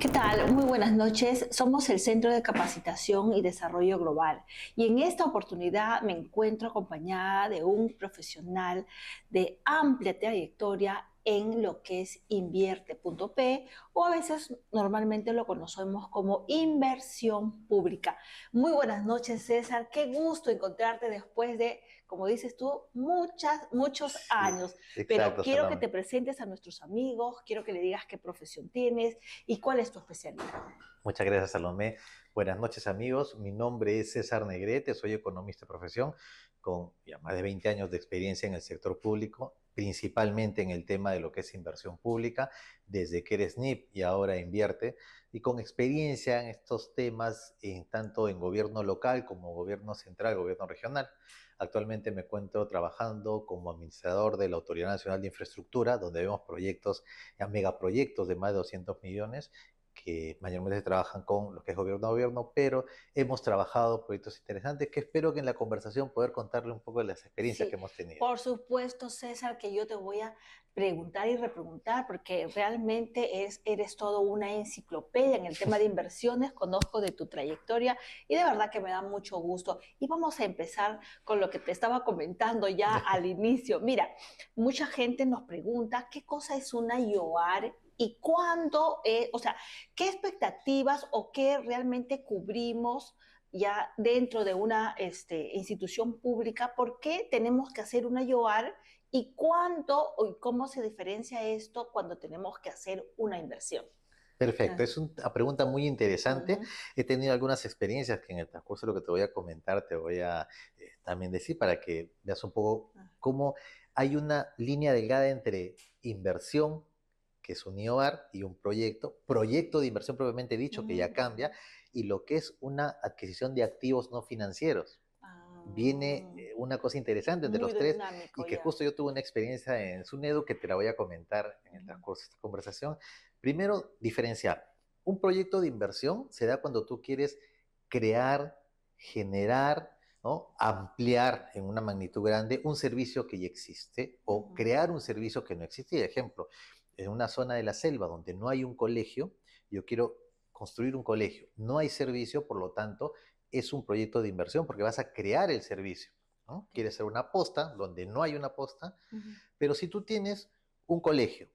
¿Qué tal? Muy buenas noches. Somos el Centro de Capacitación y Desarrollo Global y en esta oportunidad me encuentro acompañada de un profesional de amplia trayectoria en lo que es invierte.p o a veces normalmente lo conocemos como inversión pública. Muy buenas noches, César. Qué gusto encontrarte después de, como dices tú, muchos Sí, años. Pero exacto, quiero que Salomé. te presentes a nuestros amigos, quiero que le digas qué profesión tienes y cuál es tu especialidad. Muchas gracias, Salomé. Buenas noches, amigos. Mi nombre es César Negrete, soy economista de profesión con ya más de 20 años de experiencia en el sector público, principalmente en el tema de lo que es inversión pública, desde que eres NIP y ahora invierte, y con experiencia en estos temas tanto en gobierno local como gobierno central, gobierno regional. Actualmente me encuentro trabajando como administrador de la Autoridad Nacional de Infraestructura, donde vemos proyectos, ya megaproyectos de más de 200 millones que mayormente trabajan con lo que es gobierno a gobierno, pero hemos trabajado proyectos interesantes que espero que en la conversación poder contarle un poco de las experiencias que Sí, hemos tenido. por supuesto, César, que yo te voy a preguntar y repreguntar, porque realmente eres todo una enciclopedia en el tema de inversiones, conozco de tu trayectoria y de verdad que me da mucho gusto. Y vamos a empezar con lo que te estaba comentando ya al inicio. Mira, mucha gente nos pregunta qué cosa es una IOAR y cuándo, o sea, qué expectativas o qué realmente cubrimos ya dentro de una institución pública, ¿por qué tenemos que hacer una IOAR y cuándo y cómo se diferencia esto cuando tenemos que hacer una inversión? Perfecto, Ah, es una pregunta muy interesante. ujú, He tenido algunas experiencias que en el transcurso de lo que te voy a comentar te voy a también decir para que veas un poco ah, cómo hay una línea delgada entre inversión, que es un IOAR, y un proyecto de inversión propiamente dicho, que ya ujú. cambia, y lo que es una adquisición de activos no financieros. Viene Ah, una cosa interesante entre muy los tres y dinámico que ya. justo yo tuve una experiencia en Sunedu que te la voy a comentar en el Ujú. transcurso de esta conversación. Primero, diferenciar. Un proyecto de inversión se da cuando tú quieres crear, generar, ¿no? Ampliar en una magnitud grande un servicio que ya existe o Ujú. crear un servicio que no existe. Ejemplo, en una zona de la selva donde no hay un colegio, yo quiero construir un colegio. No hay servicio, por lo tanto, es un proyecto de inversión porque vas a crear el servicio, ¿no? Sí. Quieres hacer una posta donde no hay una posta, Ujú, pero si tú tienes un colegio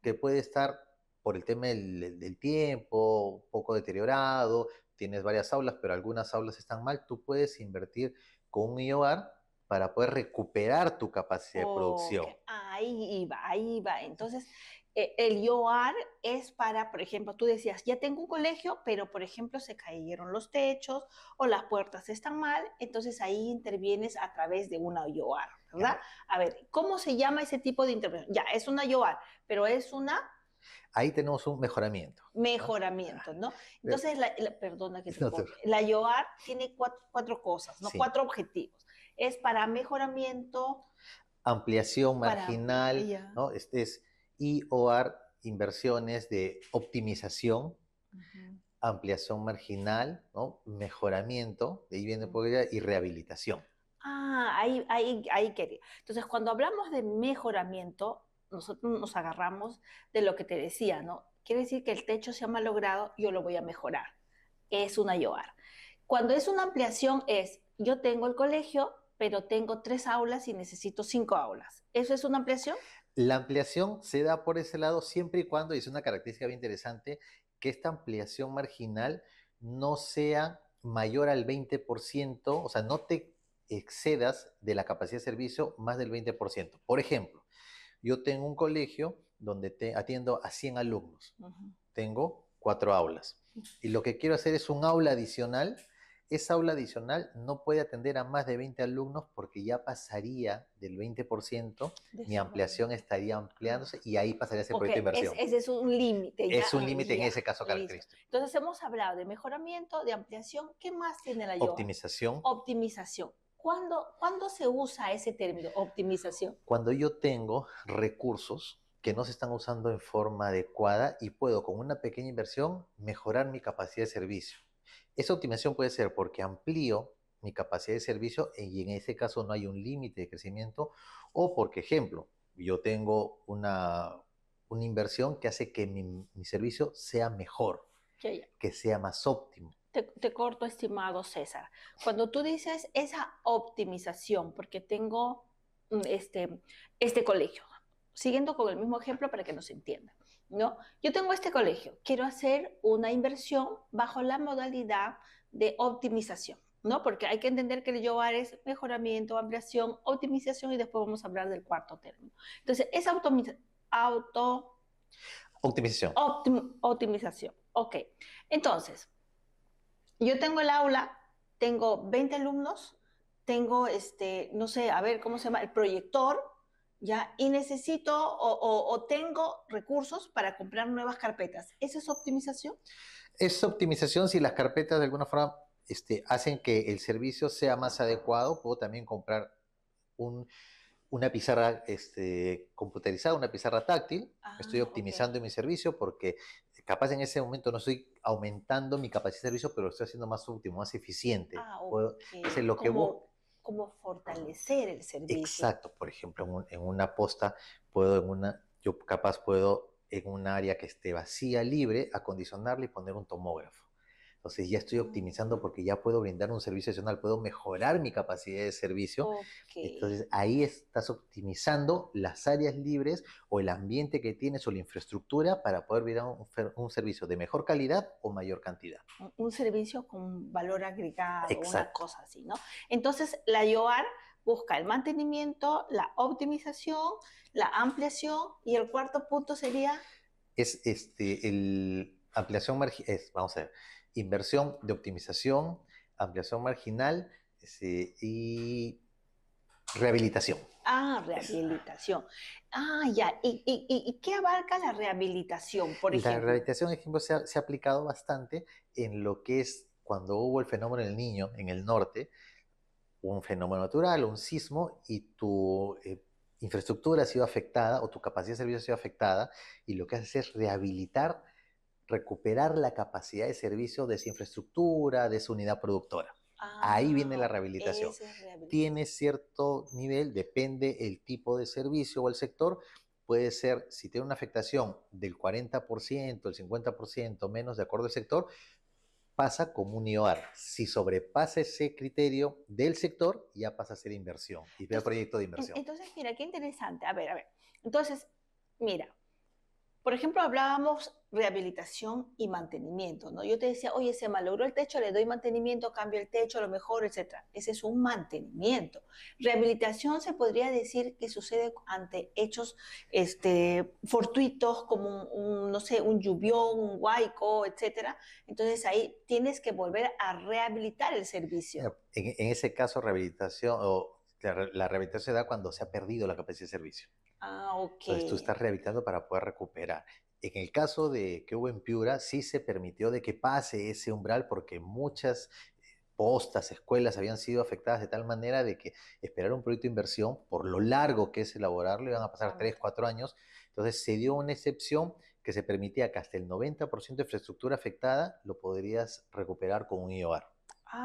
que puede estar por el tema del tiempo, un poco deteriorado, tienes varias aulas, pero algunas aulas están mal, tú puedes invertir con un IOAR para poder recuperar tu capacidad de ok, producción. ahí iba, ahí va. Entonces, el IOAR es para, por ejemplo, tú decías, ya tengo un colegio, pero por ejemplo se cayeron los techos o las puertas están mal, entonces ahí intervienes a través de una IOAR, ¿verdad? Claro. A ver, ¿cómo se llama ese tipo de intervención? Ya, es una IOAR, pero es una Ahí tenemos un mejoramiento, ¿no? mejoramiento, ¿no? Pero, Entonces, perdona que te no te- corte, la IOAR tiene cuatro cosas, ¿no? sí, Cuatro objetivos. Es para mejoramiento, ampliación para... marginal, Ya. ¿no? Este es IOR, inversiones de optimización, Ujú. ampliación marginal, ¿no? Mejoramiento, de ahí viene por ella, y rehabilitación. Ah, ahí quería. Entonces, cuando hablamos de mejoramiento, nosotros nos agarramos de lo que te decía, ¿no? Quiere decir que el techo se ha malogrado, yo lo voy a mejorar. Es una IOAR. Cuando es una ampliación es, yo tengo el colegio, pero tengo 3 aulas y necesito 5 aulas. ¿Eso es una ampliación? La ampliación se da por ese lado siempre y cuando, y es una característica bien interesante, que esta ampliación marginal no sea mayor al 20%, o sea, no te excedas de la capacidad de servicio más del 20%. Por ejemplo, yo tengo un colegio donde te atiendo a 100 alumnos. Ujú. Tengo 4 aulas. Y lo que quiero hacer es un aula adicional. Esa aula adicional no puede atender a más de 20 alumnos porque ya pasaría del 20%, mi ampliación Desarrollo. estaría Ah, ampliándose y ahí pasaría a ser ok, proyecto de inversión. ese es un límite, ya, Es un límite en ya, ese caso listo. característico. Entonces hemos hablado de mejoramiento, de ampliación. ¿Qué más tiene la IOA? Optimización. Optimización. ¿Cuándo se usa ese término, optimización? Cuando yo tengo recursos que no se están usando en forma adecuada y puedo con una pequeña inversión mejorar mi capacidad de servicio. Esa optimización puede ser porque amplío mi capacidad de servicio y en ese caso no hay un límite de crecimiento o porque, ejemplo, yo tengo una inversión que hace que mi servicio sea mejor, Ya, ya. que sea más óptimo. Te corto, estimado César. Cuando tú dices esa optimización, porque tengo este colegio, siguiendo con el mismo ejemplo para que nos entiendan, ¿no? Yo tengo este colegio, quiero hacer una inversión bajo la modalidad de optimización, ¿no? Porque hay que entender que el YOAR es mejoramiento, ampliación, optimización y después vamos a hablar del cuarto término. Entonces, esa Optimización. optimización. Ok. Entonces, yo tengo el aula, tengo 20 alumnos, tengo, no sé, a ver, ¿cómo se llama? El proyector, ¿ya? Y necesito o tengo recursos para comprar nuevas carpetas. ¿Eso es optimización? Es optimización si las carpetas de alguna forma hacen que el servicio sea más adecuado. Puedo también comprar un, una pizarra computarizada, una pizarra táctil. Estoy Ah, ok. optimizando mi servicio porque capaz en ese momento no estoy aumentando mi capacidad de servicio, pero lo estoy haciendo más óptimo, más eficiente. Ah, Puedo, ok. entonces, lo que busco, Como fortalecer el servicio. exacto, por ejemplo, en una posta, puedo yo capaz puedo en un área que esté vacía, libre, acondicionarla y poner un tomógrafo. Entonces ya estoy optimizando porque ya puedo brindar un servicio adicional, puedo mejorar mi capacidad de servicio. Ok. Entonces ahí estás optimizando las áreas libres o el ambiente que tienes o la infraestructura para poder brindar un servicio de mejor calidad o mayor cantidad. Un servicio con valor agregado, una Exacto. cosa así, ¿no? Entonces, la IOAR busca el mantenimiento, la optimización, la ampliación y el cuarto punto sería, Es ampliación vamos a ver, inversión de optimización, ampliación marginal y rehabilitación. Es- rehabilitación. Ya. ¿Y qué abarca la rehabilitación, por La ejemplo? rehabilitación, por ejemplo, se ha aplicado bastante en lo que es cuando hubo el fenómeno del Niño en el norte, un fenómeno natural, un sismo, y tu infraestructura ha sido afectada o tu capacidad de servicio ha sido afectada, y lo que haces es rehabilitar, recuperar la capacidad de servicio de esa infraestructura, de esa unidad productora. Ahí viene la rehabilitación. Esa es rehabilitación. Tiene cierto nivel, depende el tipo de servicio o el sector. Puede ser, si tiene una afectación del 40%, el 50% menos, de acuerdo al sector, pasa como un IOAR. Si sobrepasa ese criterio del sector, ya pasa a ser inversión y ve Entonces, proyecto de inversión. mira, qué interesante. A ver. Entonces, mira, por ejemplo, hablábamos rehabilitación y mantenimiento, ¿no? Yo te decía, oye, se malogró el techo, le doy mantenimiento, cambio el techo, lo mejor, etcétera. Ese es un mantenimiento. Rehabilitación se podría decir que sucede ante hechos fortuitos, como no sé, un lluvión, un huaico, etcétera. Entonces ahí tienes que volver a rehabilitar el servicio. En ese caso, rehabilitación o la rehabilitación se da cuando se ha perdido la capacidad de servicio. Ah, ok. Entonces tú estás rehabilitando para poder recuperar. En el caso de que hubo en Piura, sí se permitió de que pase ese umbral porque muchas postas, escuelas habían sido afectadas de tal manera de que esperar un proyecto de inversión, por lo largo que es elaborarlo, iban a pasar 3, 4 años. Entonces se dio una excepción que se permitía que hasta el 90% de infraestructura afectada lo podrías recuperar con un IOAR.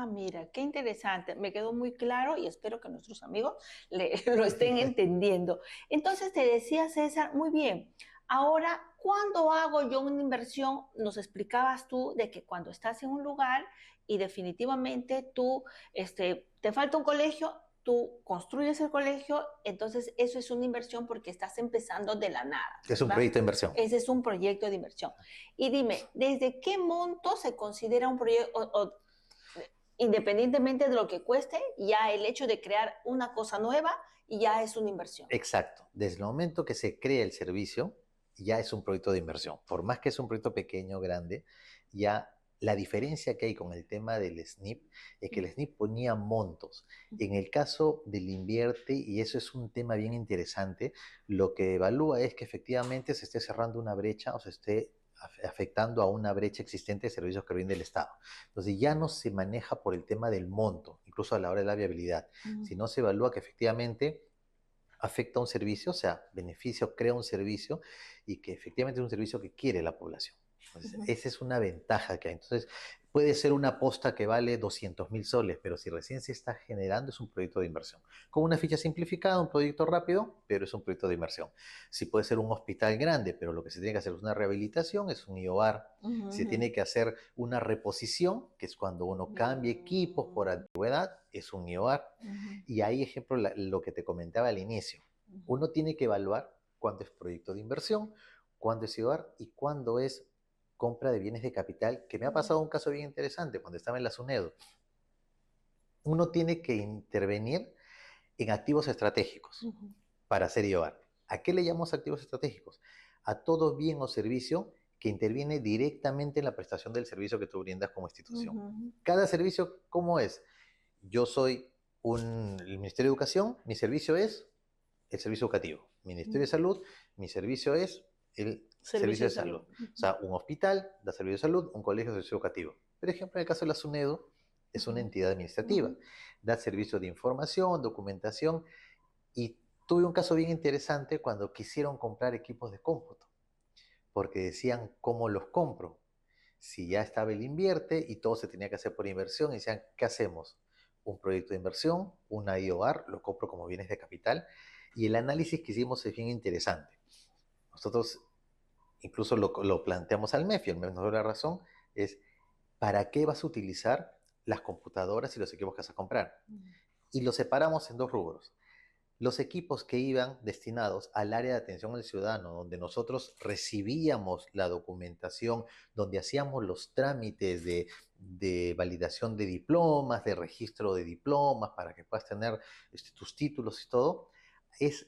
Mira, qué interesante. Me quedó muy claro y espero que nuestros amigos lo estén entendiendo. Entonces te decía César, muy bien. Ahora, ¿cuándo hago yo una inversión? Nos explicabas tú de que cuando estás en un lugar y definitivamente tú, te falta un colegio, tú construyes el colegio, entonces eso es una inversión porque estás empezando de la nada, Es un ¿verdad? proyecto de inversión. Ese es un proyecto de inversión. Y dime, ¿desde qué monto se considera un proyecto? Independientemente de lo que cueste, ya el hecho de crear una cosa nueva ya es una inversión. Exacto. Desde el momento que se crea el servicio, ya es un proyecto de inversión. Por más que es un proyecto pequeño o grande, ya la diferencia que hay con el tema del SNIP es que el SNIP ponía montos. En el caso del invierte, y eso es un tema bien interesante, lo que evalúa es que efectivamente se esté cerrando una brecha o se esté afectando a una brecha existente de servicios que brinda el Estado. Entonces ya no se maneja por el tema del monto, incluso a la hora de la viabilidad, sino se evalúa que efectivamente afecta a un servicio, o sea, beneficia o crea un servicio y que efectivamente es un servicio que quiere la población. Entonces, esa es una ventaja que hay. Entonces, puede ser una posta que vale 200.000 soles, pero si recién se está generando es un proyecto de inversión. Con una ficha simplificada, un proyecto rápido, pero es un proyecto de inversión. Si puede ser un hospital grande, pero lo que se tiene que hacer es una rehabilitación, es un IOAR. Si se tiene que hacer una reposición, que es cuando uno cambia equipos por antigüedad, es un IOAR. Y ahí, ejemplo, lo que te comentaba al inicio. Uno tiene que evaluar cuándo es proyecto de inversión, cuándo es IOAR y cuándo es compra de bienes de capital, que me ha pasado un caso bien interesante cuando estaba en la SUNEDU. Uno tiene que intervenir en activos estratégicos para hacer IOAR. ¿A qué le llamamos activos estratégicos? A todo bien o servicio que interviene directamente en la prestación del servicio que tú brindas como institución. Cada servicio, ¿cómo es? Yo soy el Ministerio de Educación, mi servicio es el servicio educativo. Ministerio de Salud, mi servicio es el servicio de salud. O sea, un hospital da servicio de salud, un colegio de servicio educativo. Por ejemplo, en el caso de la SUNEDU, es una entidad administrativa. Da servicio de información, documentación, y tuve un caso bien interesante cuando quisieron comprar equipos de cómputo, porque decían, ¿cómo los compro? Si ya estaba el invierte y todo se tenía que hacer por inversión, y decían, ¿qué hacemos? Un proyecto de inversión, una IOAR, lo compro como bienes de capital, y el análisis que hicimos es bien interesante. Nosotros incluso lo planteamos al MEF, y el MEF nos dio la razón, es ¿para qué vas a utilizar las computadoras y los equipos que vas a comprar? Y lo separamos en dos rubros. Los equipos que iban destinados al área de atención al ciudadano, donde nosotros recibíamos la documentación, donde hacíamos los trámites de validación de diplomas, de registro de diplomas, para que puedas tener tus títulos y todo, es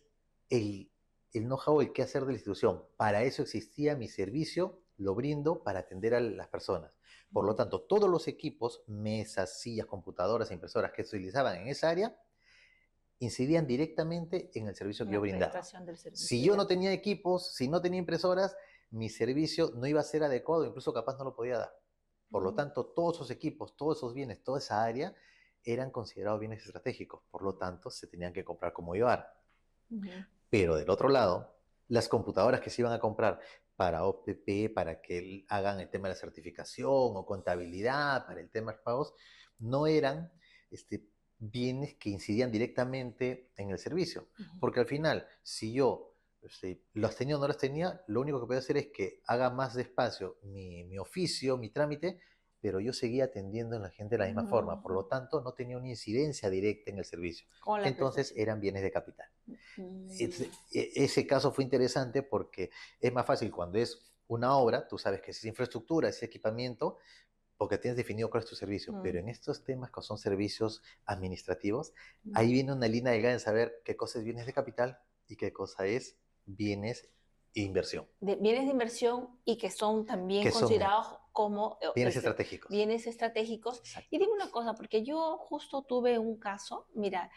el know-how, el qué hacer de la institución. Para eso existía mi servicio, lo brindo para atender a las personas. Por lo tanto, todos los equipos, mesas, sillas, computadoras, impresoras que se utilizaban en esa área, incidían directamente en el servicio que yo brindaba. Si yo no tenía equipos, si no tenía impresoras, mi servicio no iba a ser adecuado, incluso capaz no lo podía dar. Por lo tanto, todos esos equipos, todos esos bienes, toda esa área eran considerados bienes estratégicos. Por lo tanto, se tenían que comprar como IOAR. Pero del otro lado, las computadoras que se iban a comprar para OPP, para que hagan el tema de la certificación o contabilidad, para el tema de los pagos, no eran bienes que incidían directamente en el servicio. Porque al final, si yo las tenía o no las tenía, lo único que podía hacer es que haga más despacio mi oficio, mi trámite, pero yo seguía atendiendo a la gente de la misma forma. Por lo tanto, no tenía una incidencia directa en el servicio. Entonces, eran bienes de capital. Ese caso fue interesante porque es más fácil cuando es una obra, tú sabes que es infraestructura, es equipamiento, porque tienes definido cuál es tu servicio. Pero en estos temas que son servicios administrativos, ahí viene una línea delgada en saber qué cosa es bienes de capital y qué cosa es bienes de inversión. Bienes de inversión y que son también considerados como bienes estratégicos. Bienes estratégicos. Exacto. Y dime una cosa, porque yo justo tuve un caso, mira,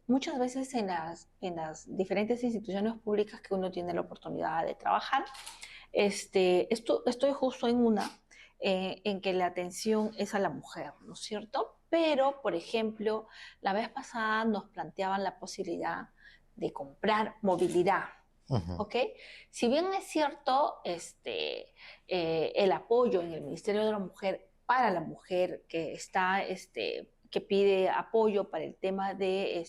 muchas veces en las diferentes instituciones públicas que uno tiene la oportunidad de trabajar, estoy justo en una en que la atención es a la mujer, ¿no es cierto? Pero, por ejemplo, la vez pasada nos planteaban la posibilidad de comprar movilidad. ¿Ok? Si bien es cierto el apoyo en el Ministerio de la Mujer para la mujer que está, que pide apoyo para el tema de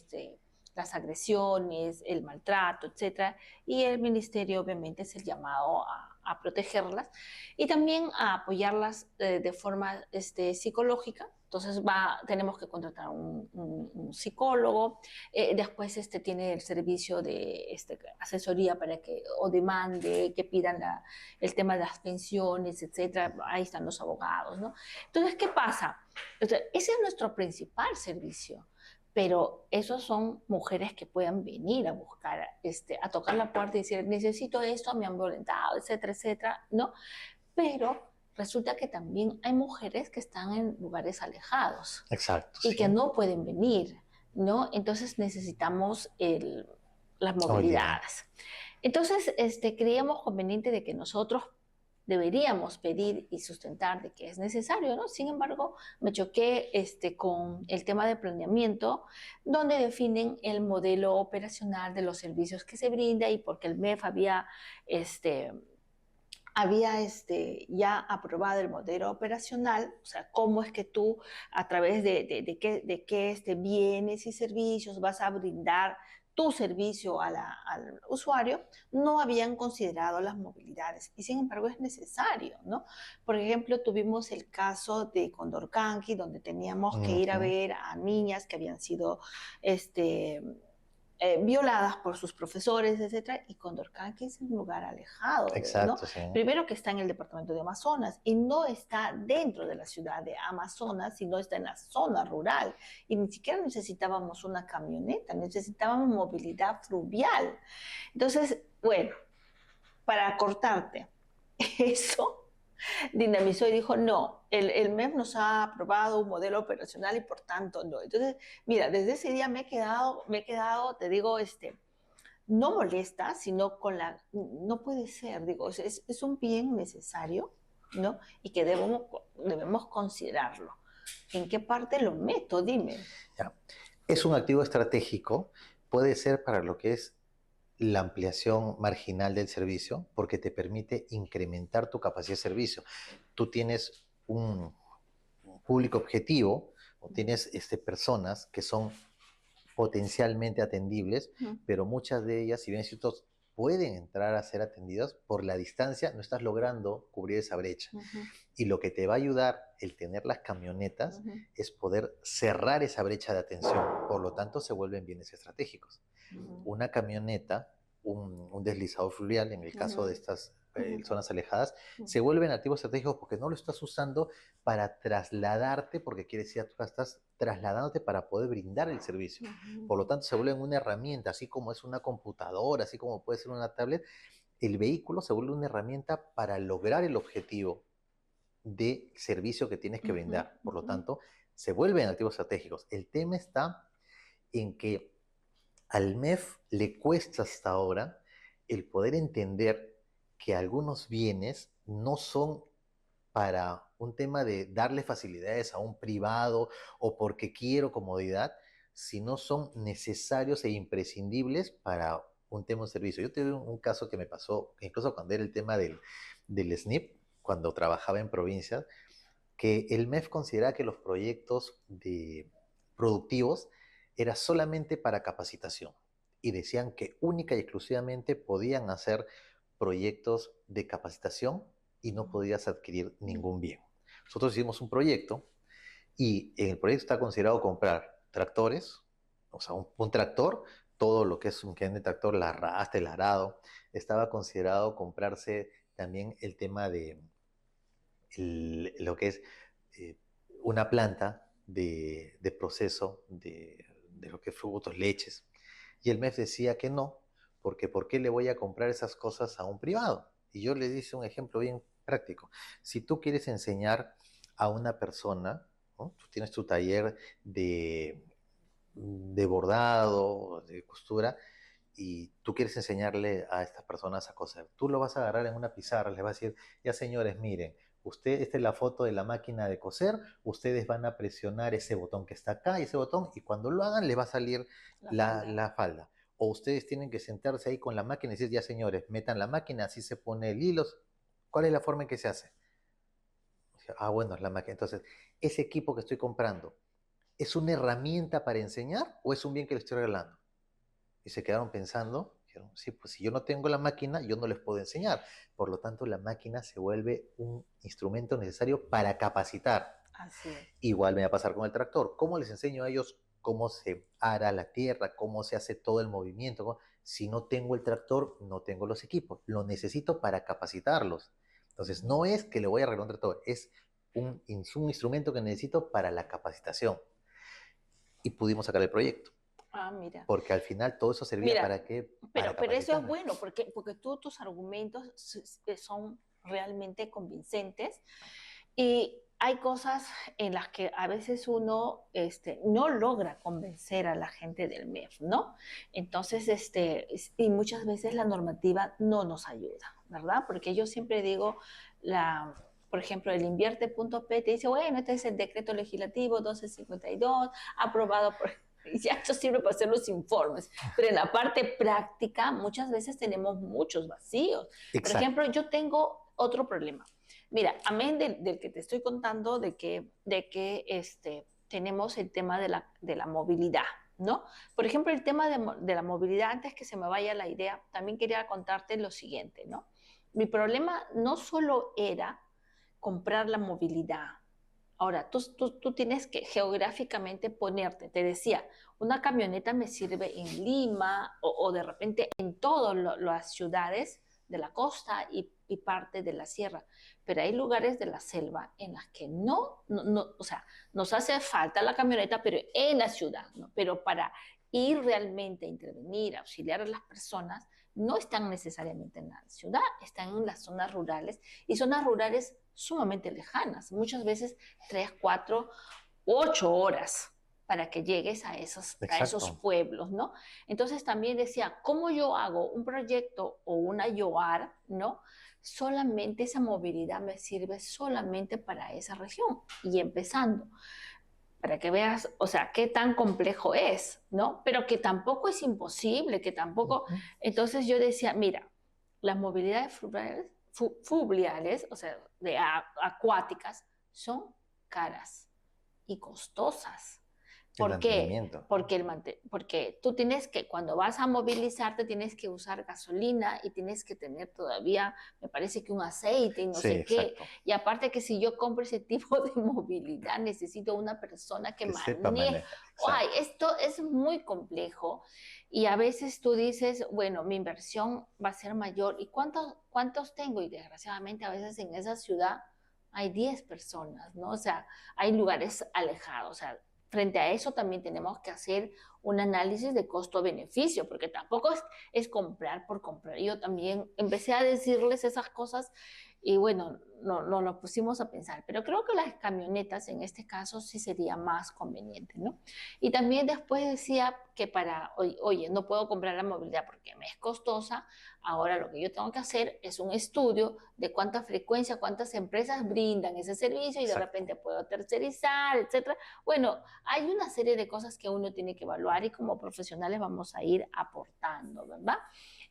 las agresiones, el maltrato, etcétera, y el ministerio obviamente es el llamado a protegerlas y también a apoyarlas de forma psicológica. Entonces tenemos que contratar un psicólogo, después tiene el servicio de asesoría para que o demande, que pidan el tema de las pensiones, etcétera. Ahí están los abogados, ¿no? Entonces, ¿qué pasa? Entonces, ese es nuestro principal servicio. Pero esos son mujeres que puedan venir a buscar, a tocar la puerta y decir, necesito esto, me han violentado, etcétera, etcétera, ¿no? Pero resulta que también hay mujeres que están en lugares alejados. Exacto. Y que no pueden venir, ¿no? Entonces necesitamos las movilidades. Entonces, creíamos conveniente de que nosotros deberíamos pedir y sustentar de que es necesario, ¿no? Sin embargo, me choqué con el tema de planeamiento, donde definen el modelo operacional de los servicios que se brinda y porque el MEF había ya aprobado el modelo operacional, o sea, cómo es que tú a través de qué bienes y servicios vas a brindar tu servicio al usuario, no habían considerado las movilidades y sin embargo es necesario, ¿no? Por ejemplo, tuvimos el caso de Condorcanqui, donde teníamos que ir a Ujú. ver a niñas que habían sido este, violadas por sus profesores, etcétera, y Condorcanqui es un lugar alejado, ¿no? Exacto, sí. Primero que está en el departamento de Amazonas y no está dentro de la ciudad de Amazonas, sino está en la zona rural. Y ni siquiera necesitábamos una camioneta, necesitábamos movilidad fluvial. Entonces, bueno, para cortarte, eso dinamizó y dijo, no, el MEF nos ha aprobado un modelo operacional y por tanto no. Entonces, mira, desde ese día me he quedado, te digo, no molesta, sino con no puede ser, digo, es un bien necesario, ¿no? Y que debemos considerarlo. ¿En qué parte lo meto? Dime. Ya. Es un activo estratégico, puede ser para lo que es la ampliación marginal del servicio, porque te permite incrementar tu capacidad de servicio. Tú tienes un público objetivo o tienes personas que son potencialmente atendibles, Uh -huh. pero muchas de ellas, si bien ciertos, pueden entrar a ser atendidas por la distancia, no estás logrando cubrir esa brecha. Uh -huh. Y lo que te va a ayudar el tener las camionetas Uh -huh. es poder cerrar esa brecha de atención. Por lo tanto, se vuelven bienes estratégicos. Uh -huh. Una camioneta, un deslizador fluvial, en el caso de estas zonas alejadas, se vuelven activos estratégicos porque no lo estás usando para trasladarte, porque quiere decir que tú estás trasladándote para poder brindar el servicio. Por lo tanto, se vuelven una herramienta, así como es una computadora, así como puede ser una tablet, el vehículo se vuelve una herramienta para lograr el objetivo de servicio que tienes que brindar. Por lo tanto, se vuelven activos estratégicos. El tema está en que al MEF le cuesta hasta ahora el poder entender que algunos bienes no son para un tema de darle facilidades a un privado o porque quiero comodidad, sino son necesarios e imprescindibles para un tema de servicio. Yo tuve un caso que me pasó, incluso cuando era el tema del SNIP, cuando trabajaba en provincias, que el MEF consideraba que los proyectos productivos era solamente para capacitación y decían que única y exclusivamente podían hacer proyectos de capacitación y no podías adquirir ningún bien. Nosotros hicimos un proyecto y en el proyecto está considerado comprar tractores, o sea, un tractor, todo lo que es un de tractor, la rastra, el arado, estaba considerado comprarse también el tema de lo que es una planta de proceso de lo que es frutos, leches. Y el MEF decía que no, porque ¿por qué le voy a comprar esas cosas a un privado? Y yo le hice un ejemplo bien práctico. Si tú quieres enseñar a una persona, ¿no? Tú tienes tu taller de bordado, de costura, y tú quieres enseñarle a estas personas a coser. Tú lo vas a agarrar en una pizarra, les vas a decir, ya señores, miren, esta es la foto de la máquina de coser, ustedes van a presionar ese botón que está acá y ese botón, y cuando lo hagan les va a salir la falda. O ustedes tienen que sentarse ahí con la máquina y decir, ya señores, metan la máquina, así se pone el hilo. ¿Cuál es la forma en que se hace? Ah, bueno, es la máquina. Entonces, ese equipo que estoy comprando, ¿es una herramienta para enseñar o es un bien que le estoy regalando? Y se quedaron pensando, dijeron, sí, pues si yo no tengo la máquina, yo no les puedo enseñar. Por lo tanto, la máquina se vuelve un instrumento necesario para capacitar. Así es. Igual me va a pasar con el tractor. ¿Cómo les enseño a ellos cómo se ara la tierra, cómo se hace todo el movimiento? Si no tengo el tractor, no tengo los equipos. Lo necesito para capacitarlos. Entonces, no es que le voy a arreglar un tractor, es un instrumento que necesito para la capacitación. Y pudimos sacar el proyecto. Ah, mira. Porque al final todo eso servía para qué? Pero eso es bueno, porque tus argumentos son realmente convincentes y hay cosas en las que a veces uno no logra convencer a la gente del MEF, ¿no? Entonces, y muchas veces la normativa no nos ayuda, ¿verdad? Porque yo siempre digo, por ejemplo, el invierte.p te dice, bueno, este es el decreto legislativo 1252, aprobado por... Y ya esto sirve para hacer los informes, pero en la parte práctica muchas veces tenemos muchos vacíos. Exacto. Por ejemplo, yo tengo otro problema. Mira, amén del que te estoy contando, tenemos el tema de la movilidad, ¿no? Por ejemplo, el tema de la movilidad, antes que se me vaya la idea, también quería contarte lo siguiente, ¿no? Mi problema no solo era comprar la movilidad. Ahora, tú tienes que geográficamente ponerte, te decía, una camioneta me sirve en Lima o de repente en todas las ciudades de la costa y parte de la sierra, pero hay lugares de la selva en las que no, o sea, nos hace falta la camioneta, pero en la ciudad, ¿no? Pero para ir realmente a intervenir, a auxiliar a las personas, no están necesariamente en la ciudad, están en las zonas rurales y zonas rurales sumamente lejanas, muchas veces 3, 4, 8 horas para que llegues a esos Exacto. pueblos, ¿no? Entonces también decía, ¿cómo yo hago un proyecto o una YOAR, ¿no? Solamente esa movilidad me sirve solamente para esa región. Y empezando, para que veas, o sea, qué tan complejo es, ¿no? Pero que tampoco es imposible, que tampoco... Ujú. Entonces yo decía, mira, las movilidades fluviales, o sea, acuáticas, son caras y costosas. El ¿Por qué? mantenimiento. Porque tú tienes que, cuando vas a movilizarte, tienes que usar gasolina y tienes que tener todavía, me parece que un aceite y no Sí, sé qué. exacto. Y aparte que si yo compro ese tipo de movilidad, necesito una persona que Que sepa maneje. manejar. Ay, Exacto. esto es muy complejo y a veces tú dices, bueno, mi inversión va a ser mayor. ¿Y cuántos tengo? Y desgraciadamente a veces en esa ciudad hay 10 personas, ¿no? O sea, hay lugares alejados, o sea, frente a eso también tenemos que hacer un análisis de costo-beneficio, porque tampoco es comprar por comprar. Yo también empecé a decirles esas cosas y bueno, no lo pusimos a pensar, pero creo que las camionetas en este caso sí sería más conveniente, ¿no? Y también después decía que oye, no puedo comprar la movilidad porque me es costosa, ahora lo que yo tengo que hacer es un estudio de cuánta frecuencia, cuántas empresas brindan ese servicio y de Exacto. repente puedo tercerizar, etcétera. Bueno, hay una serie de cosas que uno tiene que evaluar y como profesionales vamos a ir aportando, ¿verdad?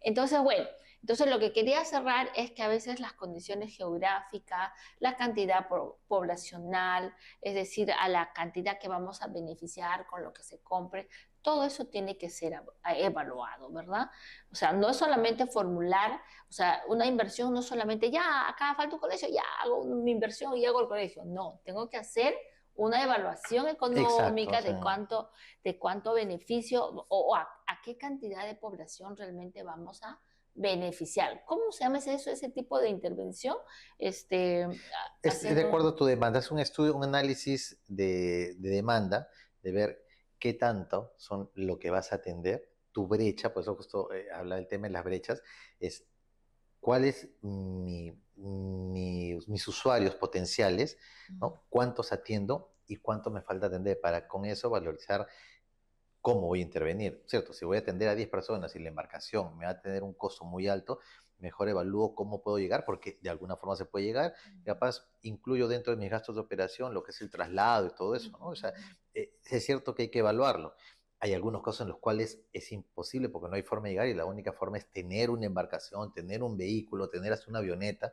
Entonces, bueno, entonces lo que quería cerrar es que a veces las condiciones geográficas, la cantidad poblacional, es decir, a la cantidad que vamos a beneficiar con lo que se compre, todo eso tiene que ser evaluado, ¿verdad? O sea, no es solamente formular, o sea, una inversión no es solamente, ya, acá falta un colegio, ya hago una inversión y hago el colegio. No, tengo que hacer una evaluación Exacto. O económica sea, de cuánto beneficio a qué cantidad de población realmente vamos a beneficiar. ¿Cómo se llama eso, ese tipo de intervención? es de Hacer acuerdo a tu demanda. Es un estudio, un análisis de demanda, de ver qué tanto son lo que vas a atender, tu brecha, pues eso justo habla del tema de las brechas, es cuál es mis usuarios potenciales, ¿no? Cuántos atiendo y cuánto me falta atender para con eso valorizar cómo voy a intervenir, ¿cierto? Si voy a atender a 10 personas y la embarcación me va a tener un costo muy alto, mejor evalúo cómo puedo llegar, porque de alguna forma se puede llegar. Capaz incluyo dentro de mis gastos de operación lo que es el traslado y todo eso, ¿no? O sea, es cierto que hay que evaluarlo. Hay algunos casos en los cuales es imposible porque no hay forma de llegar y la única forma es tener una embarcación, tener un vehículo, tener hasta una avioneta,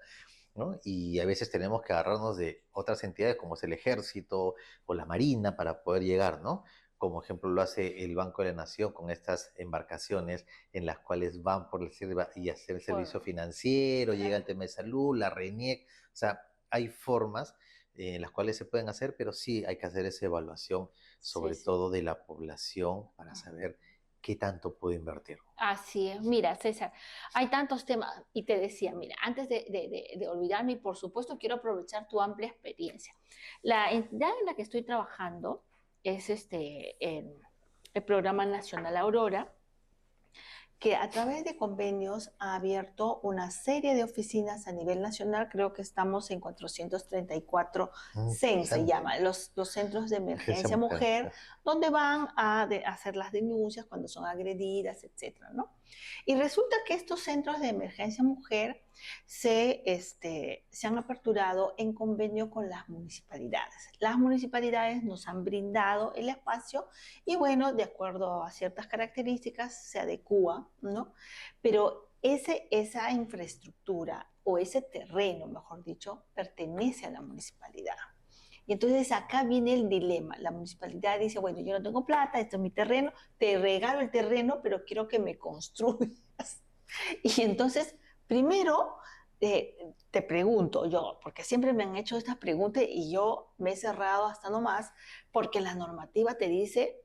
¿no? Y a veces tenemos que agarrarnos de otras entidades como es el ejército o la marina para poder llegar, ¿no? Como ejemplo lo hace el Banco de la Nación con estas embarcaciones en las cuales van por la selva y hacer el servicio por, financiero, llega el tema de salud, la RENIEC, o sea, hay formas en las cuales se pueden hacer, pero sí hay que hacer esa evaluación, sí, sobre sí. todo de la población, para saber qué tanto puedo invertir. Así es, mira, César, hay tantos temas y te decía, mira, antes de olvidarme, y por supuesto quiero aprovechar tu amplia experiencia. La entidad en la que estoy trabajando es el Programa Nacional Aurora, que a través de convenios ha abierto una serie de oficinas a nivel nacional. Creo que estamos en 434 CEN, se Interesante. llama, los centros de Emergencia emergencia mujer. mujer, donde van a hacer las denuncias cuando son agredidas, etcétera, ¿no? Y resulta que estos centros de emergencia mujer se han aperturado en convenio con las municipalidades. Las municipalidades nos han brindado el espacio y bueno, de acuerdo a ciertas características se adecua, ¿no? Pero esa infraestructura o ese terreno, mejor dicho, pertenece a la municipalidad. Y entonces acá viene el dilema. La municipalidad dice, bueno, yo no tengo plata, esto es mi terreno, te regalo el terreno, pero quiero que me construyas. Y entonces, primero, te pregunto yo, porque siempre me han hecho estas preguntas y yo me he cerrado hasta no más, porque la normativa te dice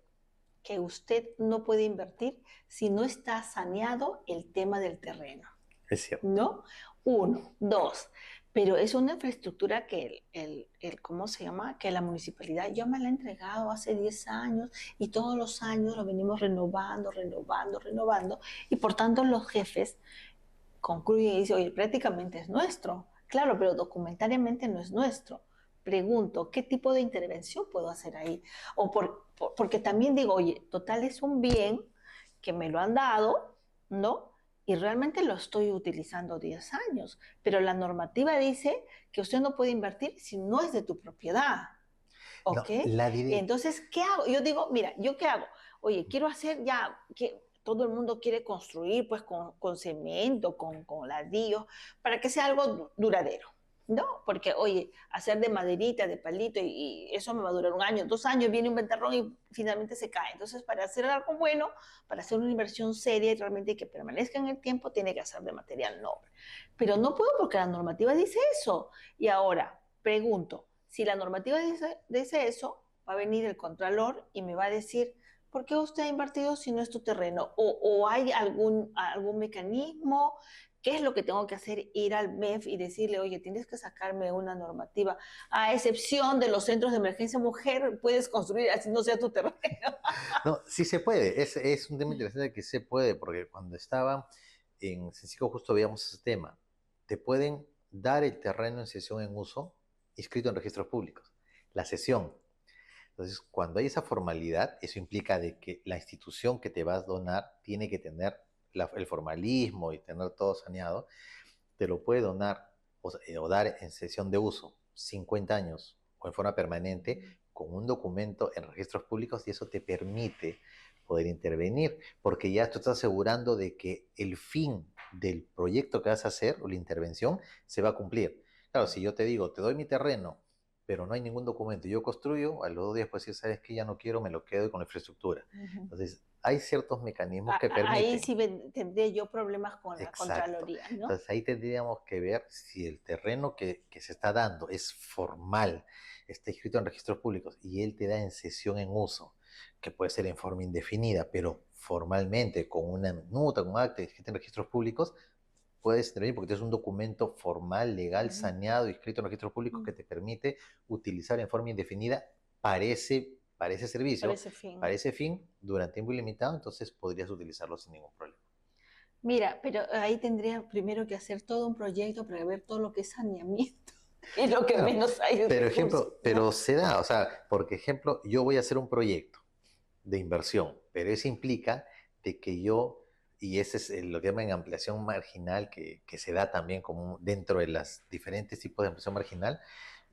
que usted no puede invertir si no está saneado el tema del terreno, Es cierto. ¿no? Uno, dos, pero es una infraestructura que ¿cómo se llama? Que la municipalidad ya me la ha entregado hace 10 años y todos los años lo venimos renovando, renovando, renovando, y por tanto los jefes concluyen y dicen, oye, prácticamente es nuestro. Claro, pero documentariamente no es nuestro. Pregunto, ¿qué tipo de intervención puedo hacer ahí? O porque también digo, oye, total es un bien que me lo han dado, ¿no? Y realmente lo estoy utilizando 10 años, pero la normativa dice que usted no puede invertir si no es de tu propiedad, No, ¿ok? Entonces, ¿qué hago? Yo digo, mira, ¿yo qué hago? Oye, quiero hacer ya, que todo el mundo quiere construir pues con cemento, con ladrillo, para que sea algo duradero, ¿no? Porque, oye, hacer de maderita, de palito, y eso me va a durar 1 año, 2 años, viene un ventarrón y finalmente se cae. Entonces, para hacer algo bueno, para hacer una inversión seria y realmente que permanezca en el tiempo, tiene que hacer de material noble. Pero no puedo porque la normativa dice eso. Y ahora, pregunto, si la normativa dice eso, va a venir el contralor y me va a decir, ¿por qué usted ha invertido si no es tu terreno? ¿O hay algún mecanismo? ¿Qué es lo que tengo que hacer? Ir al MEF y decirle, oye, tienes que sacarme una normativa. A excepción de los centros de emergencia mujer, puedes construir así no sea tu terreno. No, sí se puede. Es un tema interesante que se puede, porque cuando estaba en Sencico justo veíamos ese tema. Te pueden dar el terreno en cesión en uso inscrito en registros públicos. La cesión. Entonces, cuando hay esa formalidad, eso implica de que la institución que te vas a donar tiene que tener el formalismo y tener todo saneado. Te lo puede donar o dar en cesión de uso 50 años o en forma permanente con un documento en registros públicos y eso te permite poder intervenir, porque ya tú estás asegurando de que el fin del proyecto que vas a hacer o la intervención se va a cumplir. Claro, si yo te digo, te doy mi terreno, pero no hay ningún documento, yo construyo, a los 2 días pues decir, ¿sabes qué? Ya no quiero, me lo quedo con la infraestructura. Entonces, hay ciertos mecanismos que Ahí permiten. sí tendré yo problemas con la Exacto. Contraloría, ¿no? Entonces ahí tendríamos que ver si el terreno que se está dando es formal, está escrito en registros públicos y él te da en cesión en uso, que puede ser en forma indefinida, pero formalmente, con una minuta, con un acta escrito en registros públicos, puedes intervenir porque es un documento formal, legal, saneado, escrito en registros públicos que te permite utilizar en forma indefinida para ese servicio, para ese fin, durante tiempo ilimitado, entonces podrías utilizarlo sin ningún problema. Mira, pero ahí tendría primero que hacer todo un proyecto para ver todo lo que es saneamiento y lo que Claro, menos hay es pero recursos, ejemplo, ¿no? pero se da, o sea, porque ejemplo, yo voy a hacer un proyecto de inversión, pero eso implica de que yo, y ese es lo que llaman ampliación marginal, que se da también como dentro de los diferentes tipos de ampliación marginal,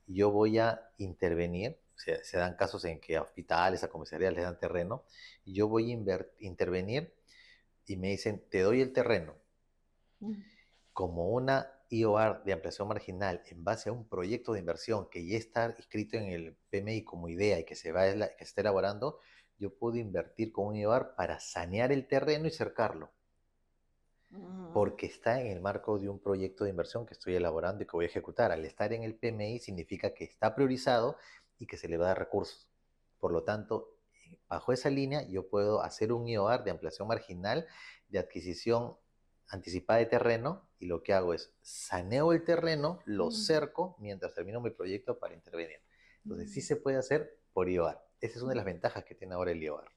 yo voy a intervenir, o sea, se dan casos en que a hospitales, a comisarías les dan terreno, y yo voy a intervenir y me dicen, te doy el terreno como una IOR de ampliación marginal en base a un proyecto de inversión que ya está inscrito en el PMI como idea y que se está elaborando, yo puedo invertir con un IOR para sanear el terreno y cercarlo, porque está en el marco de un proyecto de inversión que estoy elaborando y que voy a ejecutar. Al estar en el PMI significa que está priorizado y que se le va a dar recursos. Por lo tanto, bajo esa línea yo puedo hacer un IOR de ampliación marginal de adquisición anticipada de terreno y lo que hago es saneo el terreno, lo cerco mientras termino mi proyecto para intervenir. Entonces sí se puede hacer por IOR. Esa es una de las ventajas que tiene ahora el IOR.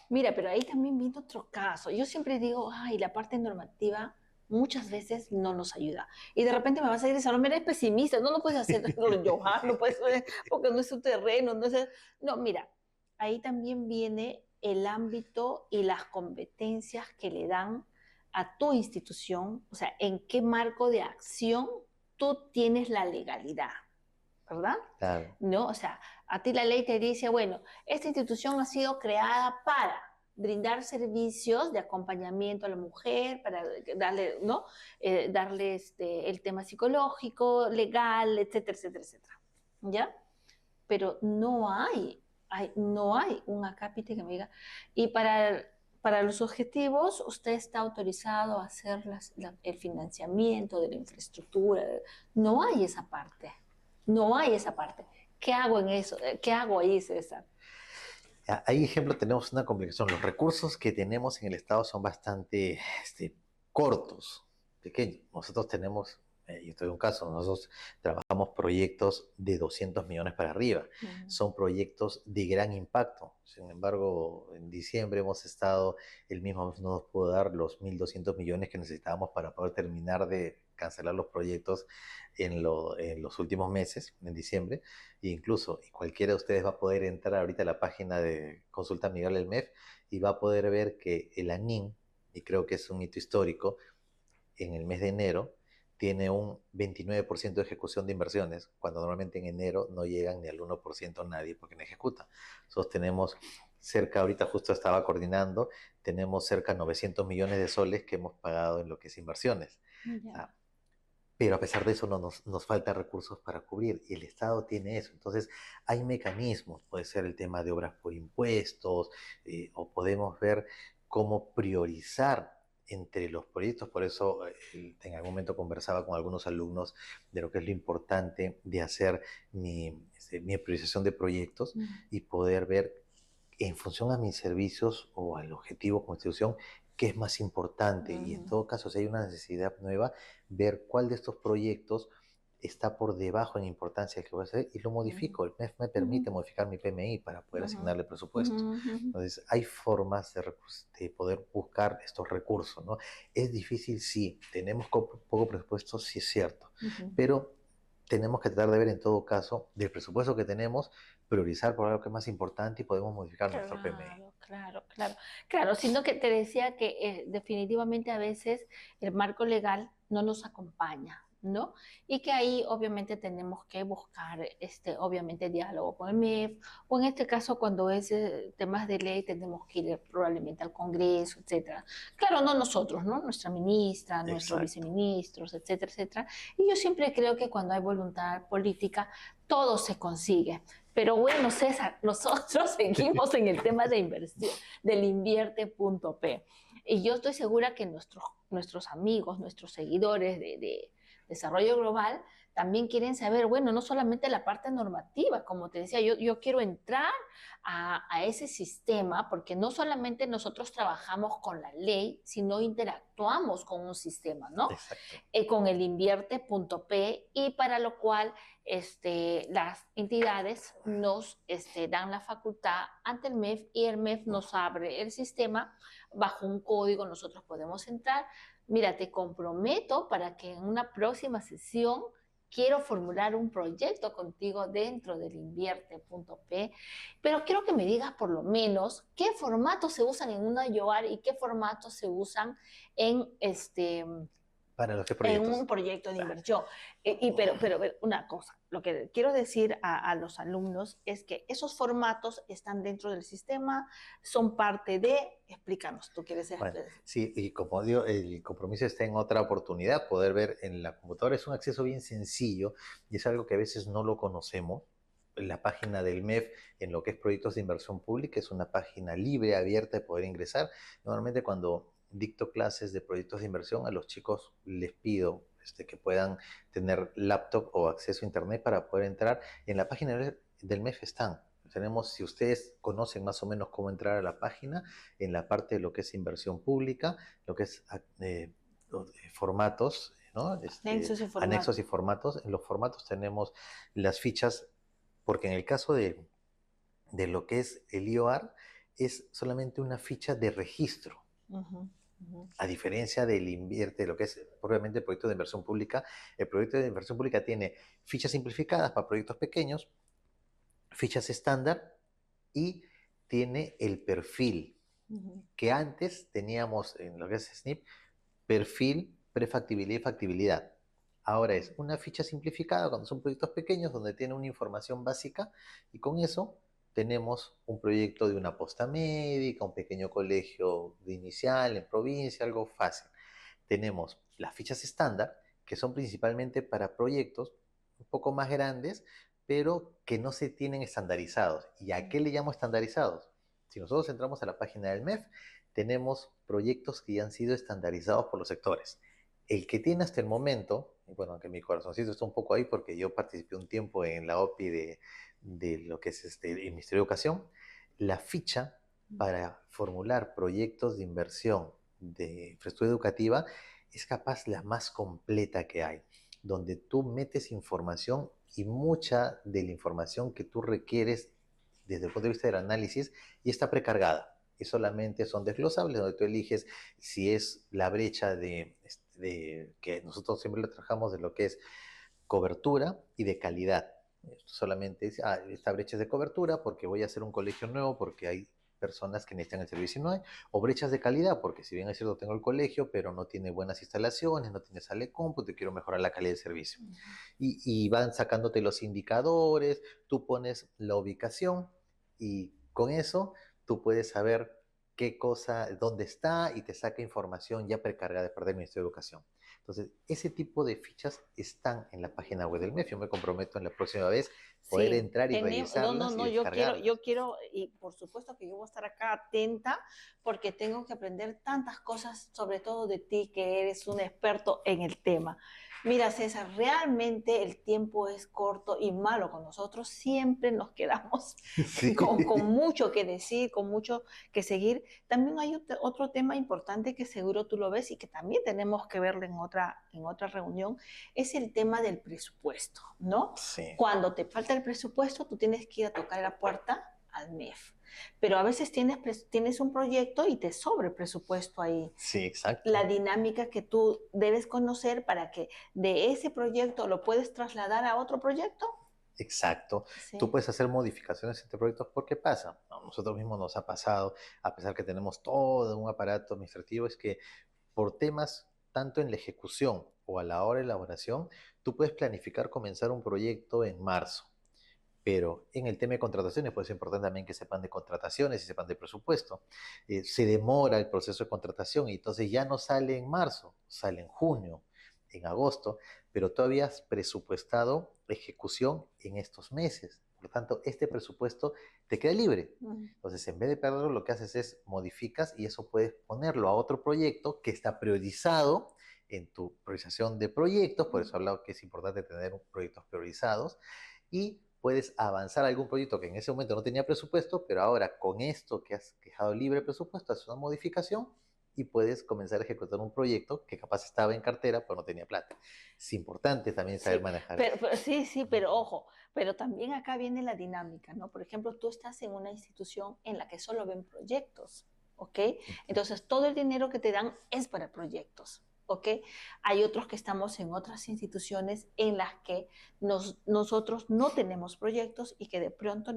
Mira, pero ahí también viene otro caso. Yo siempre digo, ay, la parte normativa muchas veces no nos ayuda. Y de repente me vas a decir, Salomé, eres pesimista, no lo puedes hacer, Johan, no puedes hacer, porque no es su terreno, no es... No, mira, ahí también viene el ámbito y las competencias que le dan a tu institución, o sea, en qué marco de acción tú tienes la legalidad, ¿verdad? Claro. ¿No? O sea, a ti la ley te dice, bueno, esta institución ha sido creada para, brindar servicios de acompañamiento a la mujer para darle, ¿no? Darle el tema psicológico, legal, etcétera, etcétera, etcétera. ¿Ya? Pero no hay un acápite que me diga, y para los objetivos usted está autorizado a hacer el financiamiento de la infraestructura. No hay esa parte, no hay esa parte. ¿Qué hago en eso? ¿Qué hago ahí, César? Ahí, ejemplo, tenemos una complicación. Los recursos que tenemos en el Estado son bastante cortos, pequeños. Nosotros tenemos, yo te doy un caso, nosotros trabajamos proyectos de 200 millones para arriba. Son proyectos de gran impacto. Sin embargo, en diciembre hemos estado, el mismo no nos pudo dar los 1.200 millones que necesitábamos para poder terminar de cancelar los proyectos en los últimos meses, en diciembre. E incluso cualquiera de ustedes va a poder entrar ahorita a la página de Consulta Amigable del MEF y va a poder ver que el ANIN, y creo que es un hito histórico, en el mes de enero tiene un 29% de ejecución de inversiones, cuando normalmente en enero no llegan ni al 1% nadie porque no ejecuta. Nosotros tenemos cerca, ahorita justo estaba coordinando, tenemos cerca de 900 millones de soles que hemos pagado en lo que es inversiones. Ya. Pero a pesar de eso nos faltan recursos para cubrir y el Estado tiene eso. Entonces hay mecanismos, puede ser el tema de obras por impuestos o podemos ver cómo priorizar entre los proyectos. Por eso en algún momento conversaba con algunos alumnos de lo que es lo importante de hacer mi priorización de proyectos y poder ver en función a mis servicios o al objetivo como institución, qué es más importante. Y en todo caso, si hay una necesidad nueva, ver cuál de estos proyectos está por debajo en importancia del que voy a hacer y lo modifico. El MEF me permite modificar mi PMI para poder asignarle presupuesto. Entonces, hay formas de poder buscar estos recursos, ¿no? Es difícil, sí. Tenemos poco presupuesto, sí es cierto. Pero tenemos que tratar de ver en todo caso, del presupuesto que tenemos, priorizar por algo que es más importante y podemos modificar nuestro PMI. Claro, sino que te decía que definitivamente a veces el marco legal no nos acompaña, ¿no? Y que ahí obviamente tenemos que buscar, obviamente, diálogo con el MEF, o en este caso cuando es temas de ley tenemos que ir probablemente al Congreso, etcétera. Claro, no nosotros, ¿no? Nuestra ministra, nuestros Exacto. viceministros, etcétera, etcétera. Y yo siempre creo que cuando hay voluntad política, todo se consigue. Pero bueno, César, nosotros seguimos en el tema de inversión, del invierte.p. Y yo estoy segura que nuestros amigos, nuestros seguidores de desarrollo global, también quieren saber, bueno, no solamente la parte normativa, como te decía, yo quiero entrar a ese sistema, porque no solamente nosotros trabajamos con la ley, sino interactuamos con un sistema, ¿no? Exacto. Con el invierte.p, y para lo cual las entidades nos dan la facultad ante el MEF y el MEF nos abre el sistema bajo un código, nosotros podemos entrar. Mira, te comprometo para que en una próxima sesión quiero formular un proyecto contigo dentro del invierte.p, pero quiero que me digas por lo menos qué formatos se usan en una YOAR y qué formatos se usan en Para los que en proyectos. un proyecto de inversión. Pero una cosa, lo que quiero decir a los alumnos es que esos formatos están dentro del sistema, son parte de, explícanos, tú quieres ser. Bueno, sí, y como digo, el compromiso está en otra oportunidad, poder ver en la computadora. Es un acceso bien sencillo y es algo que a veces no lo conocemos. La página del MEF en lo que es proyectos de inversión pública es una página libre, abierta de poder ingresar. Normalmente cuando dicto clases de proyectos de inversión, a los chicos les pido que puedan tener laptop o acceso a internet para poder entrar. En la página del MEF están. Tenemos, si ustedes conocen más o menos cómo entrar a la página, en la parte de lo que es inversión pública, lo que es formatos, ¿no? Anexos y formatos. En los formatos tenemos las fichas, porque en el caso de lo que es el IOAR, es solamente una ficha de registro. A diferencia del invierte, lo que es propiamente el proyecto de inversión pública, el proyecto de inversión pública tiene fichas simplificadas para proyectos pequeños, fichas estándar y tiene el perfil, que antes teníamos en lo que es SNIP, perfil, prefactibilidad y factibilidad. Ahora es una ficha simplificada cuando son proyectos pequeños donde tiene una información básica y con eso tenemos un proyecto de una posta médica, un pequeño colegio de inicial en provincia, algo fácil. Tenemos las fichas estándar, que son principalmente para proyectos un poco más grandes, pero que no se tienen estandarizados. ¿Y a qué le llamo estandarizados? Si nosotros entramos a la página del MEF, tenemos proyectos que ya han sido estandarizados por los sectores. El que tiene hasta el momento, bueno, aunque mi corazoncito está un poco ahí porque yo participé un tiempo en la OPI de lo que es el Ministerio de Educación, la ficha para formular proyectos de inversión de infraestructura educativa es capaz la más completa que hay, donde tú metes información y mucha de la información que tú requieres desde el punto de vista del análisis y está precargada. Y solamente son desglosables, donde tú eliges si es la brecha que nosotros siempre le trabajamos de lo que es cobertura y de calidad. Solamente es, esta brecha es de cobertura porque voy a hacer un colegio nuevo, porque hay personas que necesitan el servicio y no hay, o brechas de calidad, porque si bien es cierto tengo el colegio, pero no tiene buenas instalaciones, no tiene sala de cómputo, quiero mejorar la calidad del servicio. Y van sacándote los indicadores, tú pones la ubicación y con eso tú puedes saber qué cosa, dónde está y te saca información ya precargada del Ministerio de Educación. Entonces, ese tipo de fichas están en la página web del MEF. Yo me comprometo en la próxima vez poder Sí, entrar y revisarlas y yo descargarlas. quiero, y por supuesto que yo voy a estar acá atenta porque tengo que aprender tantas cosas, sobre todo de ti, que eres un experto en el tema. Mira, César, realmente el tiempo es corto y malo con nosotros. Siempre nos quedamos Sí, con mucho que decir, con mucho que seguir. También hay otro tema importante que seguro tú lo ves y que también tenemos que verlo en otra reunión, es el tema del presupuesto, ¿no? sí, Cuando te falta el presupuesto, tú tienes que ir a tocar la puerta al MEF. Pero a veces tienes un proyecto y te sobra el presupuesto ahí. sí, La exacto. dinámica que tú debes conocer para que de ese proyecto lo puedes trasladar a otro proyecto. Exacto. Tú Sí. puedes hacer modificaciones entre proyectos porque pasa. A nosotros mismos nos ha pasado, a pesar que tenemos todo un aparato administrativo, es que por temas tanto en la ejecución o a la hora de elaboración, tú puedes planificar comenzar un proyecto en marzo. Pero en el tema de contrataciones, pues es importante también que sepan de contrataciones y sepan de presupuesto. Se demora el proceso de contratación y entonces ya no sale en marzo, sale en junio, en agosto, pero todavía has presupuestado ejecución en estos meses. Por lo tanto, este presupuesto te queda libre. Entonces, en vez de perderlo, lo que haces es modificas y eso puedes ponerlo a otro proyecto que está priorizado en tu priorización de proyectos. Por eso he hablado que es importante tener proyectos priorizados y puedes avanzar algún proyecto que en ese momento no tenía presupuesto, pero ahora con esto que has dejado libre presupuesto, haces una modificación y puedes comenzar a ejecutar un proyecto que capaz estaba en cartera, pero no tenía plata. Es importante también saber Sí, manejar eso. sí, pero ojo, pero también acá viene la dinámica, ¿no? Por ejemplo, tú estás en una institución en la que solo ven proyectos, ¿ok? Entonces, todo el dinero que te dan es para proyectos, ¿ok? Hay otros que estamos en otras instituciones en las que nosotros no tenemos proyectos y que de pronto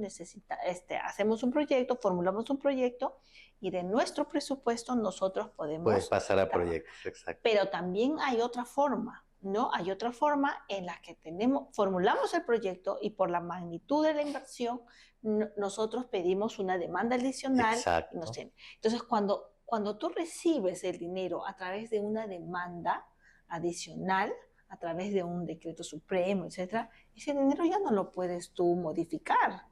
hacemos un proyecto, formulamos un proyecto y de nuestro presupuesto nosotros Puedes podemos pasar a dar. proyectos, exacto. Pero también hay otra forma, ¿no? Hay otra forma en la que formulamos el proyecto y por la magnitud de la inversión, nosotros pedimos una demanda adicional. Exacto. Entonces, cuando tú recibes el dinero a través de una demanda adicional, a través de un decreto supremo, etcétera, ese dinero ya no lo puedes tú modificar.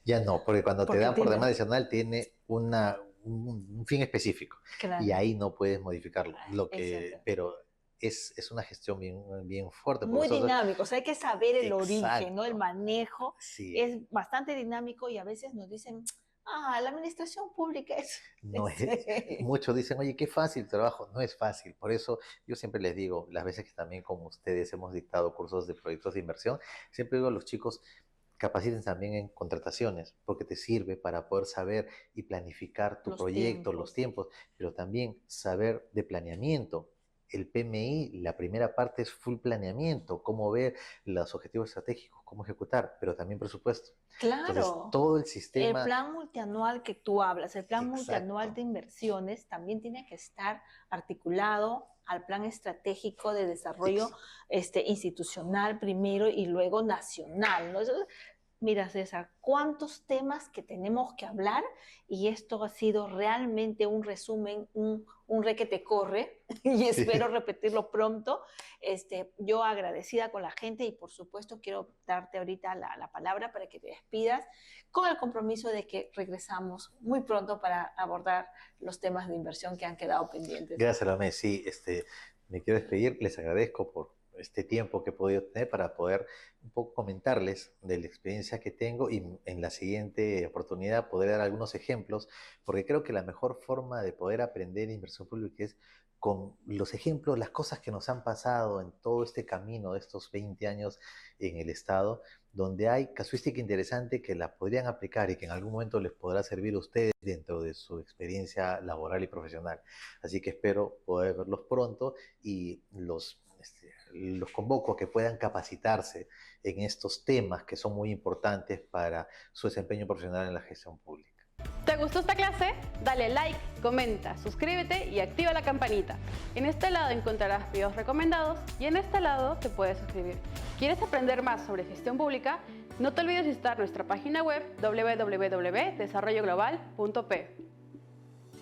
Ya no, porque cuando te Porque dan por tiene, demanda adicional tiene un fin específico y claro, ahí no puedes modificarlo. exacto. Pero es una gestión bien fuerte, porque Muy nosotros, dinámico, o sea, hay que saber el origen, ¿no? El exacto, manejo sí, es bastante dinámico y a veces nos dicen, la administración pública es, no es, es, muchos dicen, oye, qué fácil trabajo, no es fácil. Por eso yo siempre les digo, las veces que también como ustedes hemos dictado cursos de proyectos de inversión, siempre digo a los chicos, capaciten también en contrataciones, porque te sirve para poder saber y planificar tu los proyecto, los tiempos. tiempos, pero también saber de planeamiento. El PMI, la primera parte es full planeamiento, cómo ver los objetivos estratégicos, cómo ejecutar, pero también presupuesto. Entonces, Claro, todo el el sistema, plan multianual que tú hablas, el plan multianual exacto, de inversiones, también tiene que estar articulado al plan estratégico de desarrollo ex- institucional primero y luego nacional, ¿no? Mira, César, cuántos temas que tenemos que hablar y esto ha sido realmente un resumen, un requete corre y espero repetirlo pronto. Yo agradecida con la gente y por supuesto quiero darte ahorita la palabra para que te despidas con el compromiso de que regresamos muy pronto para abordar los temas de inversión que han quedado pendientes. Gracias, Salomé. Sí, me quiero despedir. Les agradezco por este tiempo que he podido tener para poder un poco comentarles de la experiencia que tengo y en la siguiente oportunidad poder dar algunos ejemplos, porque creo que la mejor forma de poder aprender inversión pública es con los ejemplos, las cosas que nos han pasado en todo este camino de estos 20 años en el Estado, donde hay casuística interesante que la podrían aplicar y que en algún momento les podrá servir a ustedes dentro de su experiencia laboral y profesional. Así que espero poder verlos pronto y los convoco a que puedan capacitarse en estos temas que son muy importantes para su desempeño profesional en la gestión pública. ¿Te gustó esta clase? Dale like, comenta, suscríbete y activa la campanita. En este lado encontrarás videos recomendados y en este lado te puedes suscribir. ¿Quieres aprender más sobre gestión pública? No te olvides visitar nuestra página web www.desarrolloglobal.p.